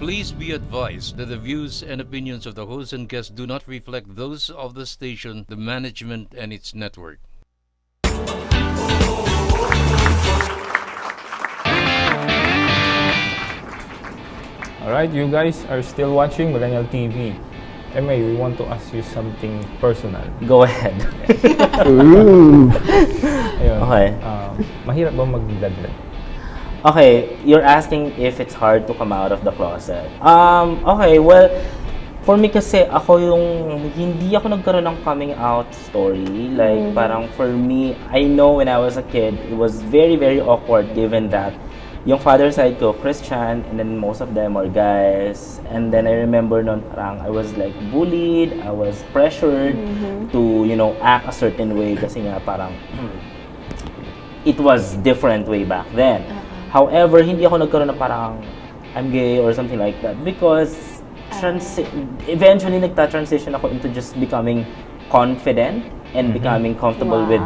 Please be advised that the views and opinions of the host and guests do not reflect those of the station, the management, and its network. Alright, you guys are still watching Millennial TV. M.A, we want to ask you something personal. Go ahead. Ayun, Okay. Mahirap ba magdadlad? Okay, you're asking if it's hard to come out of the closet. Okay, well, for me kasi ako hindi ako nagkaroon ng coming out story. Like, parang for me, I know when I was a kid, it was very, very awkward given that yung father side ko, Christian, and then most of them are guys. And then I remember noon parang I was like bullied, I was pressured to, act a certain way kasi nga parang it was different way back then. However, hindi ako nagkaroon na parang I'm gay or something like that because eventually nagta-transition ako into just becoming confident and becoming comfortable with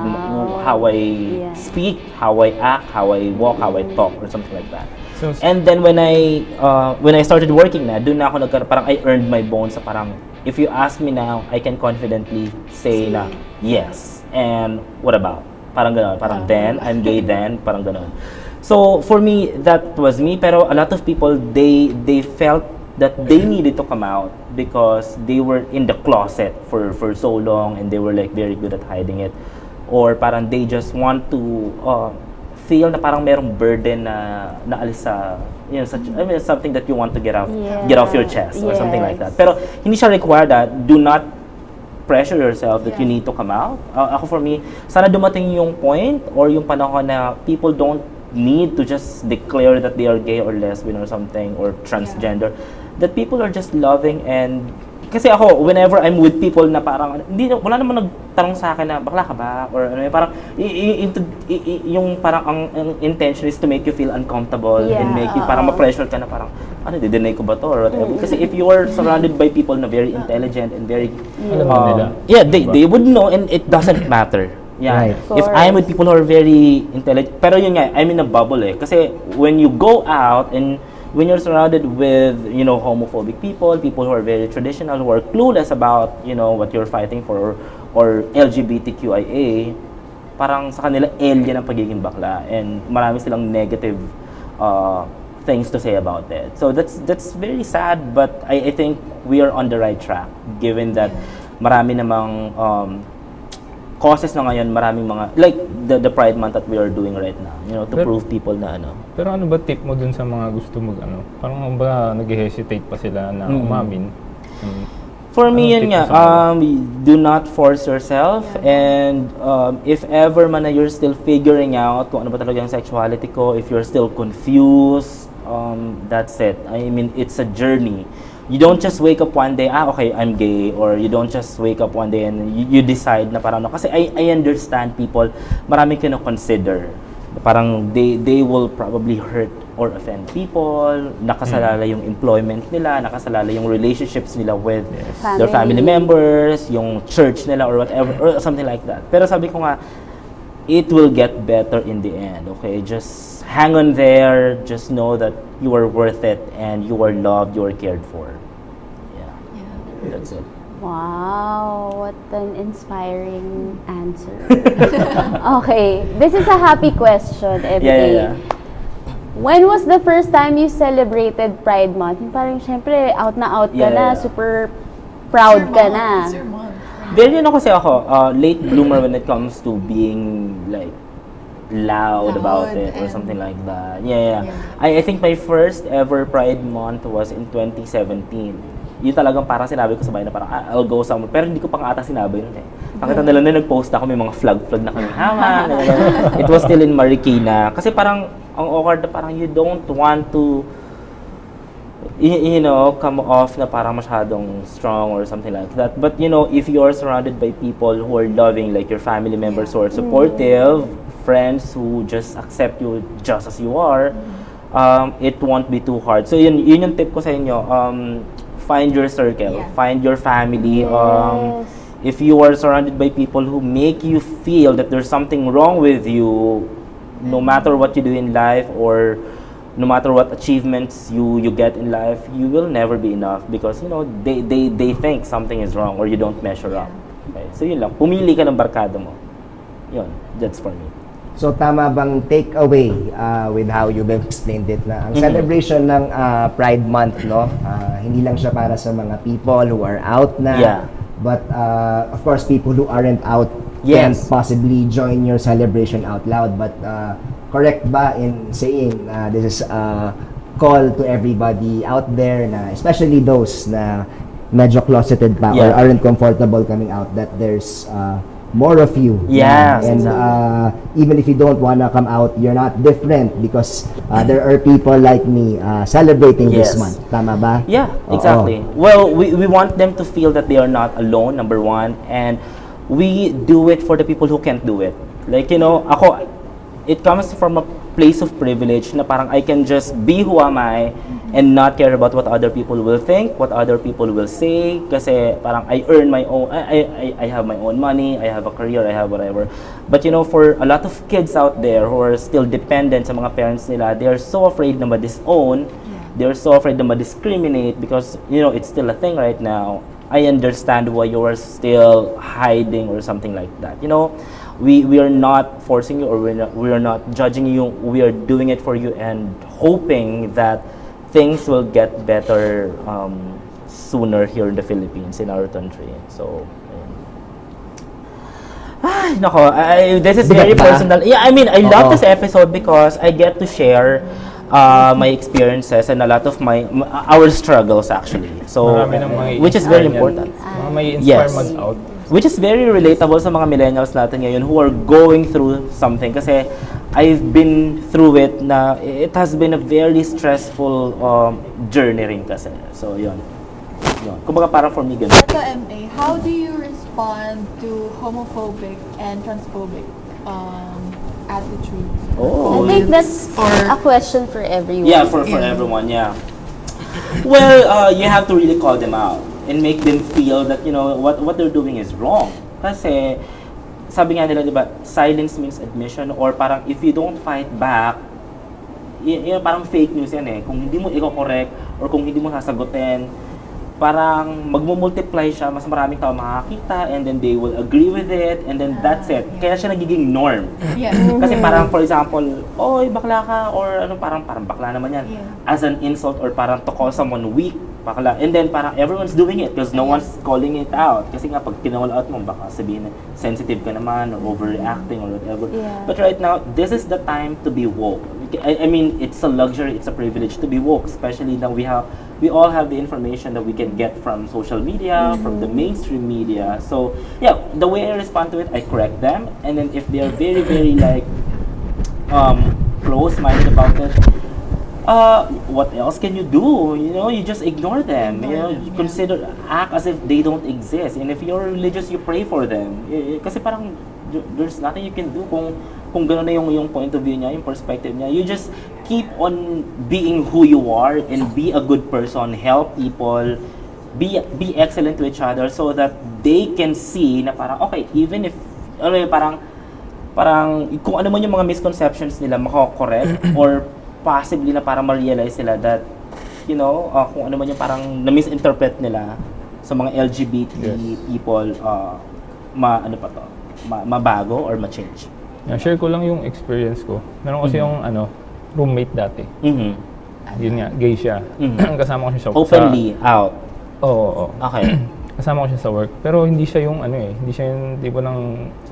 how I speak, how I act, how I walk, how I talk or something like that. So, And then when I started working na, doon na ako nagkaroon, parang I earned my bones sa parang if you ask me now, I can confidently say na yes. And what about? Parang gano'n, parang then, I'm gay then, parang gano'n. So for me, that was me. Pero a lot of people, they felt that they needed to come out because they were in the closet for so long and they were like very good at hiding it. Or parang they just want to feel na parang merong burden na naalis sa, something that you want to get off your chest or something like that. Pero hindi siya required that. Do not pressure yourself that you need to come out. Ako for me, sana dumating yung point or yung panahon na people don't need to just declare that they are gay or lesbian or something or transgender, that people are just loving. And kasi ako whenever I'm with people na parang wala naman nagtanong sa akin na bakla ka ba or ano, parang yung parang ang intention is to make you feel uncomfortable and make you parang ma-pressure ka na parang didinay ko ba to or whatever. Kasi if you are surrounded by people na very intelligent and very they would know and it doesn't matter. Yeah. Right. If I'm with people who are very intelligent, pero yun nga, I'm in a bubble Kasi when you go out and when you're surrounded with, homophobic people who are very traditional, who are clueless about, what you're fighting for or LGBTQIA, parang sa kanila alien ang pagiging bakla and marami silang negative things to say about it. So that's very sad, but I think we are on the right track given that marami namang causes na ngayon, maraming mga, like the Pride Month that we are doing right now, to prove people na Pero ano ba tip mo dun sa mga gusto parang ba nag-hesitate pa sila na umamin? For me, yun nga, do not force yourself and if ever man na you're still figuring out kung ano ba talaga yung sexuality ko, if you're still confused, that's it. I mean, it's a journey. You don't just wake up one day, okay, I'm gay, or you don't just wake up one day and you decide na parang kasi I understand people, marami kino-consider. Parang they will probably hurt or offend people, nakasalala yung employment nila, nakasalala yung relationships nila with their family members, yung church nila or whatever, or something like that. Pero sabi ko nga, it will get better in the end, okay? Just hang on there, just know that you are worth it and you are loved, you are cared for. Yeah. That's it. Wow, what an inspiring answer. Okay, this is a happy question, MA. Yeah. When was the first time you celebrated Pride Month? Yung parang syempre out ka na, super proud ka na. Very kasi ako, late bloomer when it comes to being like loud about it or something like that. Yeah. I think my first ever Pride Month was in 2017. Yun talagang parang sinabi ko sa bahay na parang I'll go somewhere. Pero hindi ko pa nga ata sinabi yun Nakita nila na nag-post ako, may mga flag na kami hama. It was still in Marikina. Kasi parang ang awkward na parang you don't want to come off na parang masyadong strong or something like that. But if you are surrounded by people who are loving, like your family members who are supportive, friends who just accept you just as you are, it won't be too hard. So yun yung tip ko sa inyo. Find your circle, find your family. If you are surrounded by people who make you feel that there's something wrong with you, no matter what you do in life or no matter what achievements you get in life, you will never be enough because they think something is wrong or you don't measure up. Okay? So yun lang, pumili ka ng barkada mo. Yun, that's for me. So tama bang takeaway with how you've explained it na ang celebration ng Pride Month, no? Hindi lang siya para sa mga people who are out na, but of course people who aren't out can possibly join your celebration out loud. But correct ba in saying this is a call to everybody out there na especially those na medyo closeted pa or aren't comfortable coming out, that there's more of you. And even if you don't wanna come out, you're not different because there are people like me celebrating this month. Tama ba? Yeah, exactly. Well, we want them to feel that they are not alone, number one, and we do it for the people who can't do it. Like, ako, it comes from a place of privilege na parang I can just be who am I and not care about what other people will think, what other people will say, kasi parang I earn my own, I have my own money, I have a career, I have whatever. But for a lot of kids out there who are still dependent sa mga parents nila, they are so afraid na ma-disown, they're so afraid na ma-discriminate because, it's still a thing right now. I understand why you are still hiding or something like that. We are not forcing you or we are not judging you. We are doing it for you and hoping that things will get better sooner here in the Philippines, in our country. So, this is very personal. Yeah, I mean, I love this episode because I get to share my experiences and a lot of our struggles actually. So, which is very important. May inspire mag-out. Which is very relatable sa mga millennials natin ngayon who are going through something. Kasi I've been through it na it has been a very stressful journey rin kasi. So, yun. Kumbaga parang for me, ganun. Ito, M.A., how do you respond to homophobic and transphobic attitudes? Oh, I think that's a question for everyone. Yeah, for everyone, yeah. Well, you have to really call them out and make them feel that, what they're doing is wrong. Kasi, sabi nga nila, di ba, silence means admission, or parang if you don't fight back, parang fake news yan eh. Kung hindi mo i-correct or kung hindi mo sasagutin, parang magmumultiply siya, mas maraming tao makakita, and then they will agree with it, and then that's it. Kaya siya nagiging norm. Kasi parang, for example, oy, bakla ka, or parang bakla naman yan. As an insult, or parang to call someone weak, bakla. And then parang everyone's doing it because no one's calling it out. Kasi nga, pag kinall out mo, baka sabihin na sensitive ka naman, or overreacting, or whatever. But right now, this is the time to be woke. I mean, it's a luxury, it's a privilege to be woke, especially now we all have the information that we can get from social media, from the mainstream media. So, yeah, the way I respond to it, I correct them. And then if they are very, very close-minded about it, what else can you do? You just ignore them. You act as if they don't exist. And if you're religious, you pray for them. Kasi parang there's nothing you can do kung gano'n na yung point of view niya, yung perspective niya. You just keep on being who you are and be a good person, help people, be excellent to each other so that they can see na parang, okay, even if, parang kung ano man yung mga misconceptions nila, mako-correct or possibly na para ma-realize nila that, kung ano man yung parang na-misinterpret nila sa mga LGBT people, mabago or ma-change. Share ko lang yung experience ko. Meron kasi yung roommate dati. Yun nga, gay siya. Kasama ko siya sa openly out. Oo. Okay. Kasama ko siya sa work. Pero hindi siya yung hindi siya yung tipo ng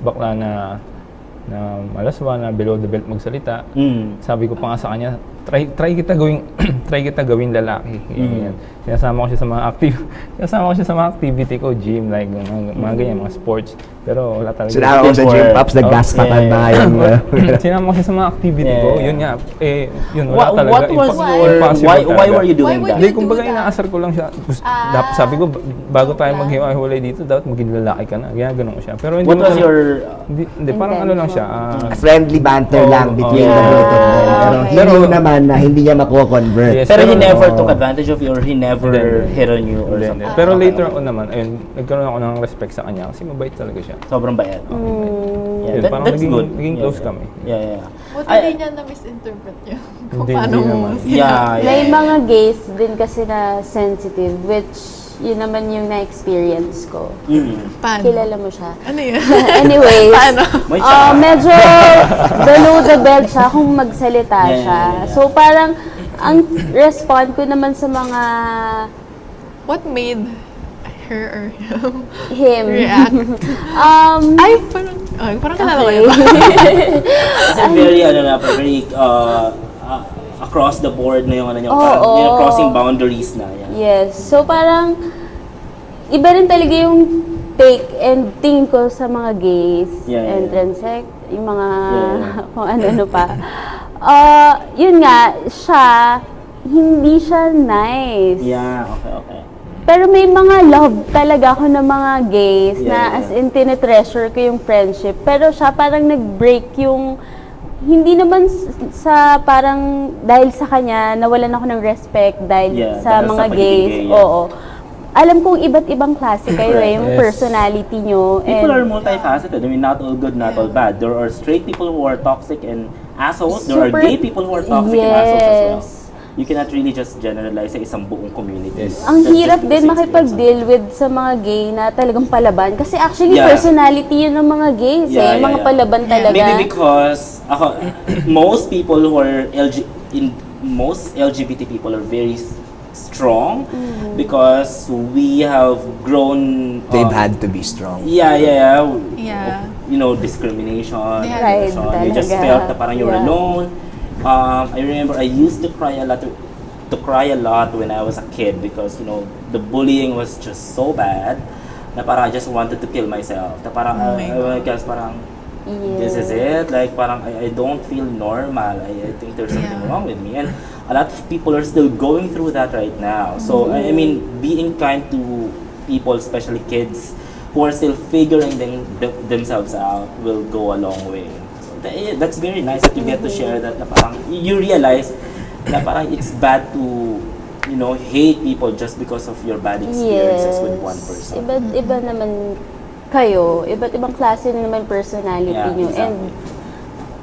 bakla na malaswa, na below the belt magsalita. Sabi ko pa nga sa kanya, try kita gawing lalaki. Sinasama ko siya sa mga activity ko, gym, like mga ganyan, mga sports. Pero wala talaga. Sinama ko sa gym, Pops, nag-gaspatan na yun. Sinama ko siya sa mga activity ko, yun nga, yun, wala talaga. What was why were you doing that? Hindi, kumbaga inaasar ko lang siya. Sabi ko, bago tayo maghiwalay dito, dapat maging lalaki ka na. Ganun ko siya. Pero hindi, what was your... Hindi, parang ano lang siya. Friendly banter lang between the both of them. Pero hindi naman na hindi niya mako-convert. Yes, Pero he never oo. took advantage of you or he never Hindi. hit on you or Hindi, something? hindi. Pero Okay, later okay. on naman, ayun, nagkaroon ako ng respect sa kanya kasi mabait talaga siya. Sobrang bait. Okay. Yun, Yeah, parang that's good. naging close Yeah. kami. Yeah. Buti Ay- hindi niya na-misinterpret niya. Kung Hindi, paano hindi mo naman. Yeah, May yeah. mga gays din kasi na sensitive, which yun naman yung na-experience ko. Paano? Kilala mo siya. Ano yun? Anyways, Paano? May siya. medyo below the belt siya kung magsalita Yeah, siya. yeah, yeah. So parang, ang respond ko naman sa mga What made her or him. react? Ay, parang kalala ko Okay. yun. Kasi very, very across the board na yung ano nyo. Parang, Oo. you know, crossing boundaries na. Yeah. Yes. So parang, iba rin talaga yung take and tingin ko sa mga gays Yeah, and yeah. transex, yung mga Yeah. kung ano-ano pa. Yun nga, siya, hindi siya nice. Yeah, okay. Pero may mga love talaga ako ng mga gays Yeah, na yeah. as in tinetreasure ko yung friendship. Pero siya parang nag-break yung, hindi naman sa parang dahil sa kanya nawalan ako ng respect dahil Yeah, sa dahil sa mga pagiging gays. gay, yeah. Oo. Alam kong iba't ibang klase kayo yung Yes. personality nyo. People are And multifaceted. I mean, not all good, not all bad. There are straight people who are toxic and assholes. There are Super- gay people who are toxic and assholes as well. Yes. You cannot really just generalize sa isang buong community. Yes. ang That's hirap just din because makipag-deal with sa mga gay na talagang palaban. Kasi actually, Yeah. personality yun ng mga gays Yeah, mga yeah. palaban talaga. Maybe because most people who are most LGBT people are very strong Mm-hmm. because we have grown. They've had to be strong. Yeah. Yeah. You know, discrimination. Yeah. Pride oppression. You just talaga. felt na parang you're Yeah. alone. I remember I used to cry a lot when I was a kid because, you know, the bullying was just so bad na parang I just wanted to kill myself. Na parang, Oh my I guess parang, this is it. Like parang I don't feel normal. I think there's something Yeah. wrong with me. And a lot of people are still going through that right now. So I mean, being kind to people, especially kids, who are still figuring themselves out will go a long way. So that's very nice that you get to share that. Na parang you realize na parang it's bad to, you know, hate people just because of your bad experiences with one person. Iba naman kayo, iba't ibang klase na naman personality Yeah, nyo. exactly. And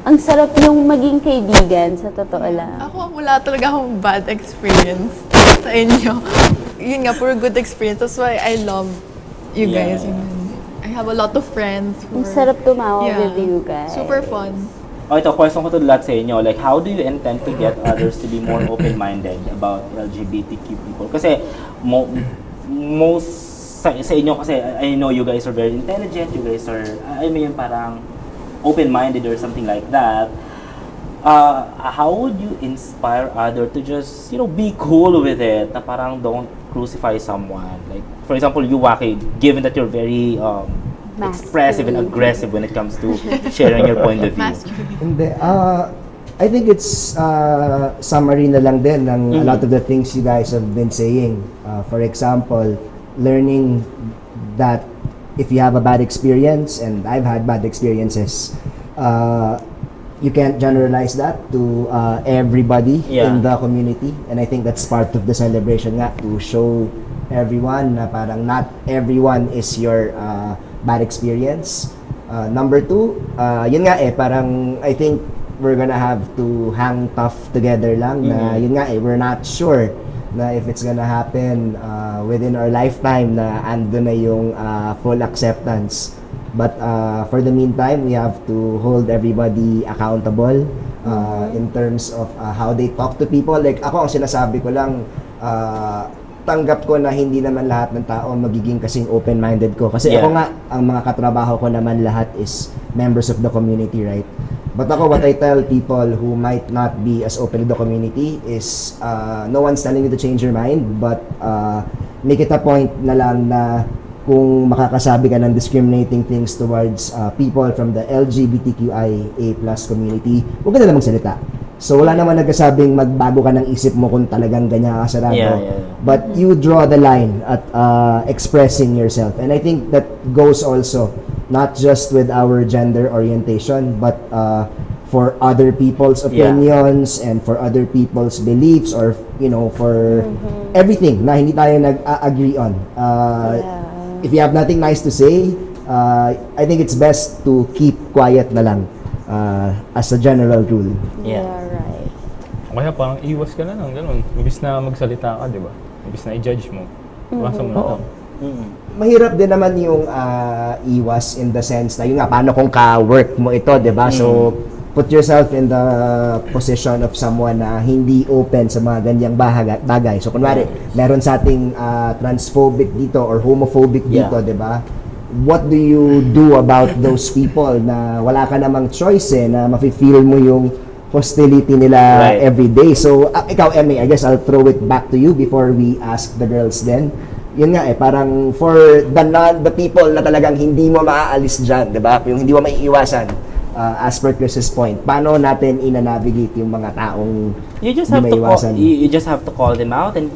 ang sarap yung maging kaibigan, sa totoo lang. Ako, wala talaga akong bad experience sa inyo. Yun nga, puro good experience. That's why I love you Yeah. guys. I have a lot of friends who Ang are- sarap tumawa Yeah. with you guys. Super fun. Ito, question ko to lahat sa inyo. Like, how do you intend to get others to be more open-minded about LGBTQ people? Kasi, most sa inyo, kasi I know you guys are very intelligent, you guys are, I mean, parang open-minded or something like that. How would you inspire others to just, you know, be cool with it? Na parang don't crucify someone. Like, for example, you, Waki, given that you're very expressive and aggressive when it comes to sharing your point of view. Masculine. Hindi. I think it's summary na lang din ng a lot of the things you guys have been saying. For example, learning that if you have a bad experience, and I've had bad experiences, you can't generalize that to everybody in the community. And I think that's part of the celebration nga, to show everyone na parang not everyone is your bad experience. Number two, yun nga parang I think we're gonna have to hang tough together lang na yun nga we're not sure na if it's gonna happen within our lifetime na ando na yung full acceptance. But for the meantime, we have to hold everybody accountable in terms of how they talk to people. Like ako, ang sinasabi ko lang, tanggap ko na hindi naman lahat ng tao magiging kasing open-minded ko. Kasi ako nga, ang mga katrabaho ko naman lahat is members of the community, right? But ako, what I tell people who might not be as open to the community is, no one's telling you to change your mind, but make it a point na lang na kung makakasabi ka ng discriminating things towards people from the LGBTQIA+ community, huwag ka na lang magsalita. So wala naman nagkasabing magbago ka ng isip mo kung talagang ganyan ka sarado. But you draw the line at expressing yourself. And I think that goes also not just with our gender orientation, but for other people's opinions and for other people's beliefs, or for everything na hindi tayo nag-agree on. If you have nothing nice to say, I think it's best to keep quiet na lang, as a general rule. Yeah, right. Kaya parang iwas ka na lang, ganun. Imbis na magsalita ka, di ba? Imbis na i-judge mo. Iwasan mo na lang. Mahirap din naman yung iwas in the sense na yun nga, paano kung ka-work mo ito, di ba? So, put yourself in the position of someone na hindi open sa mga ganyang bagay. So, kunwari, meron sa ating transphobic dito or homophobic dito, di ba? What do you do about those people na wala ka namang choice na mafe-feel mo yung hostility nila every day? So, ikaw, M.A, I guess I'll throw it back to you before we ask the girls then. Yun nga parang for the people na talagang hindi mo maaalis dyan, di ba? Yung hindi mo maiiwasan. As per Chris's point, paano natin ina-navigate yung mga taong you just have to call them out and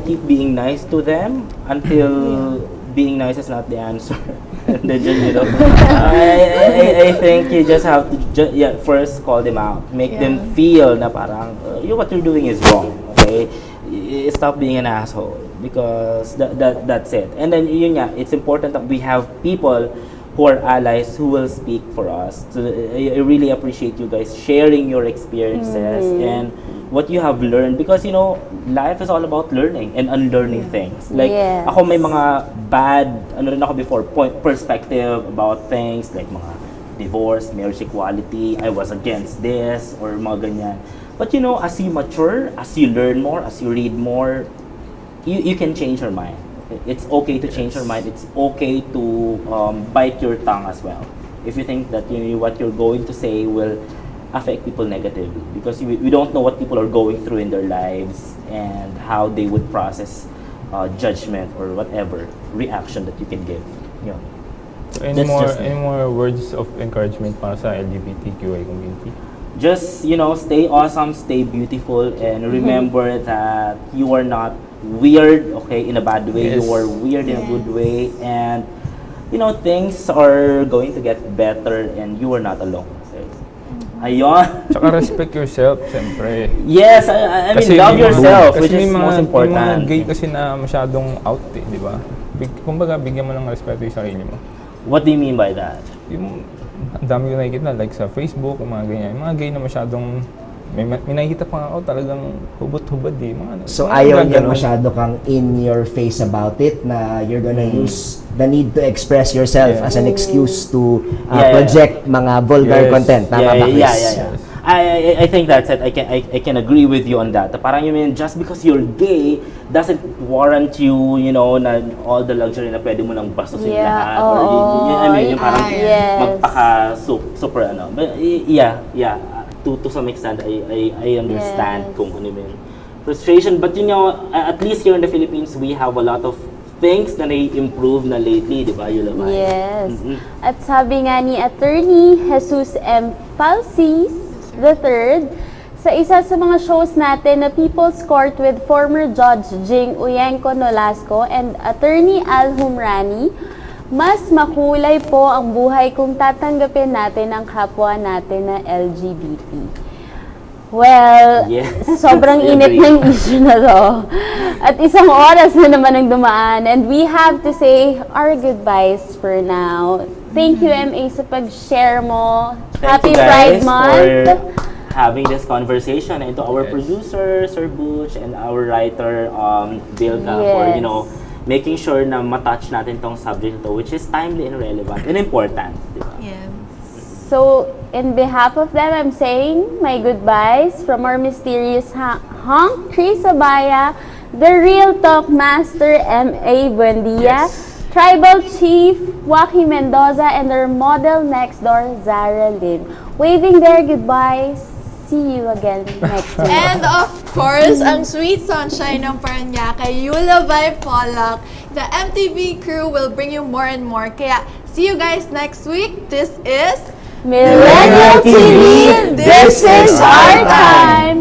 keep being nice to them until being nice is not the answer. And then I think you just have to first call them out, make them feel na parang what you're doing is wrong. Okay, stop being an asshole, because that's it. And then it's important that we have people who are allies who will speak for us. So I really appreciate you guys sharing your experiences and what you have learned, because life is all about learning and unlearning things. Like ako may mga bad rin ako before perspective about things like mga divorce, marriage equality, I was against this or mga ganyan. But as you mature, as you learn more, as you read more, you can change your mind. It's okay to change your mind. It's okay to bite your tongue as well. If you think that what you're going to say will affect people negatively, because we don't know what people are going through in their lives and how they would process judgment or whatever reaction that you can give. So any more words of encouragement para sa LGBTQIA community? Just stay awesome, stay beautiful, and remember that you are not weird, okay, in a bad way. You are weird in a good way, and things are going to get better, and you are not alone. Okay? Ayun. Tsaka respect yourself, siyempre. Yes, I mean, love yourself, which is most important. Yung mga gay kasi na masyadong out, di ba? Kumbaga, bigyan mo ng respeto yung sarili mo. What do you mean by that? Yung, ang dami ko nakikita, like sa Facebook, yung mga ganyan. Yung mga gay na masyadong may nakikita pa ako talagang hubot-hubad So ayaw niya masyado kang in your face about it, na you're gonna use the need to express yourself as an excuse to project mga vulgar content. Tama ba, Chris? I think that's it. I can agree with you on that. Parang just because you're gay doesn't warrant you, na all the luxury na pwede mo nang bastusin lahat. Or yung parang magpaka super But to some extent, I understand kung ano yung frustration. But at least here in the Philippines, we have a lot of things na na-improve na lately, di ba, Yulamay? Yes. At sabi nga ni Attorney Jesus M. Falsis III, sa isa sa mga shows natin na People's Court with former Judge Jing Uyenko Nolasco and Attorney Al Humrani, mas makulay po ang buhay kung tatanggapin natin ang kapwa natin na LGBT. Well, sobrang init ng issue na to. At isang oras na naman ang dumaan. And we have to say our goodbyes for now. Thank you, M.A, sa pag-share mo. Happy Pride Month! For having this conversation, and to our producer, Sir Butch, and our writer, Bilga, for, making sure na matouch natin tong subject to, which is timely and relevant and important. Diba? Yes. So, in behalf of them, I'm saying my goodbyes from our mysterious hunk, Chris Abaya, the Real Talk Master, M.A Buendia, Tribal Chief, Joaquin Mendoza, and our model next door, Zara Lynn. Waving their goodbyes. See you again next week. And of course, ang sweet sunshine ng Paranaque, Yulabay Pollock. The MTV Crew will bring you more and more. Kaya, see you guys next week. This is Millennial TV. This is our time.